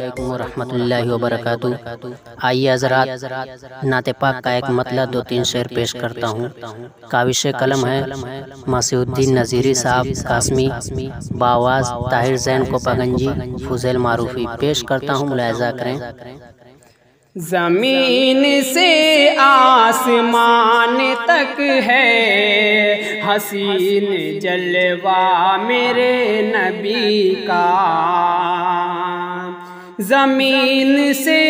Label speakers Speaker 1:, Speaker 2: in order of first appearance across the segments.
Speaker 1: علیکم ورحمۃ اللہ وبرکاتہ۔ آئیے حضرات نعت پاک کا ایک مطلع 2-3 شعر پیش کرتا ہوں۔ کاوش قلم ہے ماسع الدین نذیری صاحب قاسمی، بآواز طاہر زین کوپاگنجی، فضیل معروفی۔ پیش کرتا ہوں، ملاحظہ کریں۔
Speaker 2: زمین سے آسمان تک ہے حسین جلوہ میرے نبی کا، زمین سے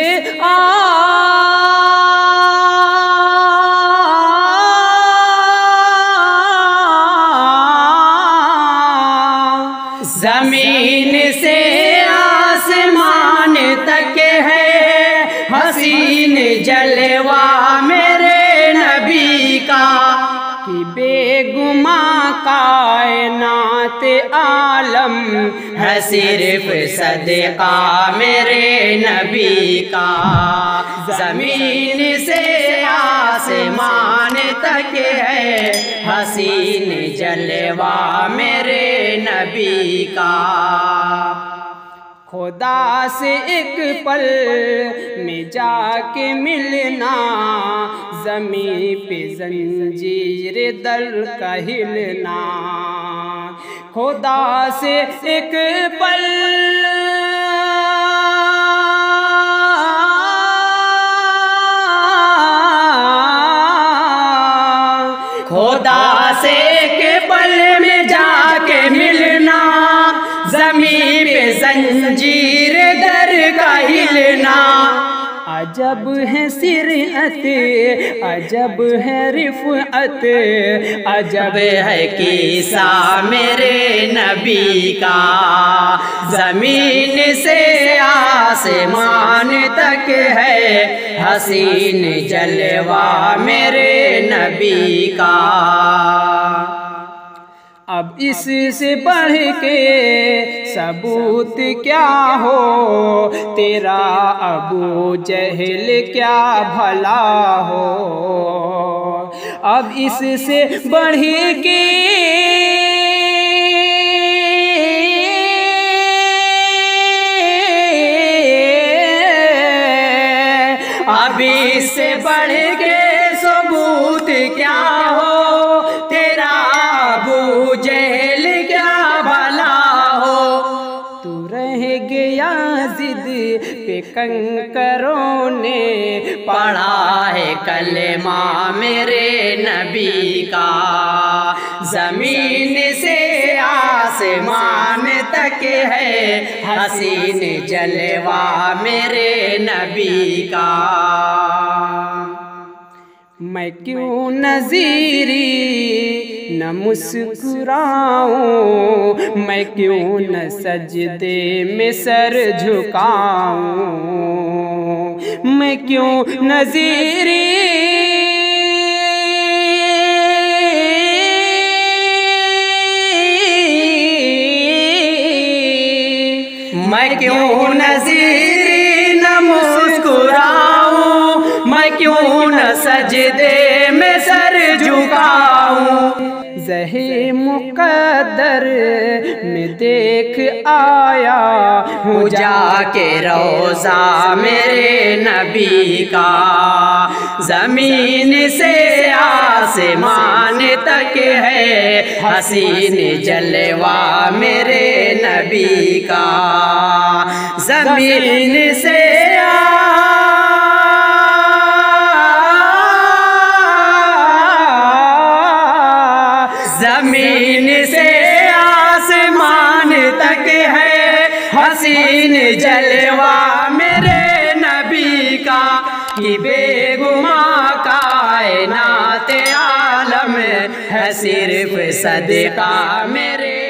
Speaker 2: زمین سے آسمان تک ہے حسین جلوہ میرے نبی کا، کہ بے گماں کائنات عالم ہے صرف صدقہ میرے نبی کا، زمین سے آسمان تک ہے حسین جلوہ میرے نبی کا۔ خدا سے ایک پل میں جا کے ملنا، زمین پہ زنجیر در کا ہلنا، خدا سے ایک پل خدا سے ایک پل میں جا کے ملنا، زمین پہ زنجیر در کا ہلنا، عجب ہے سرعت عجب ہے رفعت، عجب ہے قصہ میرے نبی کا، زمین سے آسمان تک ہے حسین جلوہ میرے نبی کا۔ اب اس سے بڑھ کے ثبوت کیا ہو، تیرا ابو جہل کیا بھلا ہو، اب اس سے بڑھ کے اب اس سے بڑھ کے ثبوت کیا ہو، تیرا ابو جہل کیا بھلا ہو، تو رہ گیا ضد پہ کنکروں نے پڑھا ہے کلمہ میرے نبی کا، زمین سے آسمان تک ہے حسین جلوہ میرے نبی کا۔ میں کیوں نذیری نہ مسکراؤں، میں کیوں نہ سجدے میں سر جھکاؤں، میں کیوں نذیری میں کیوں نذیری نہ مسکراؤں، میں کیوں نہ سجدے میں سر جھکاؤں، زہِ مقدر میں دیکھ آیا ہوں جا کے روضہ میرے نبی کا، زمین سے آسمان تک ہے حسین جلوہ میرے نبی کا، زمین سے زمین سے آسمان تک ہے حسین جلوہ میرے نبی کا، کہ بے گماں کائنات عالم ہے صرف صدقہ میرے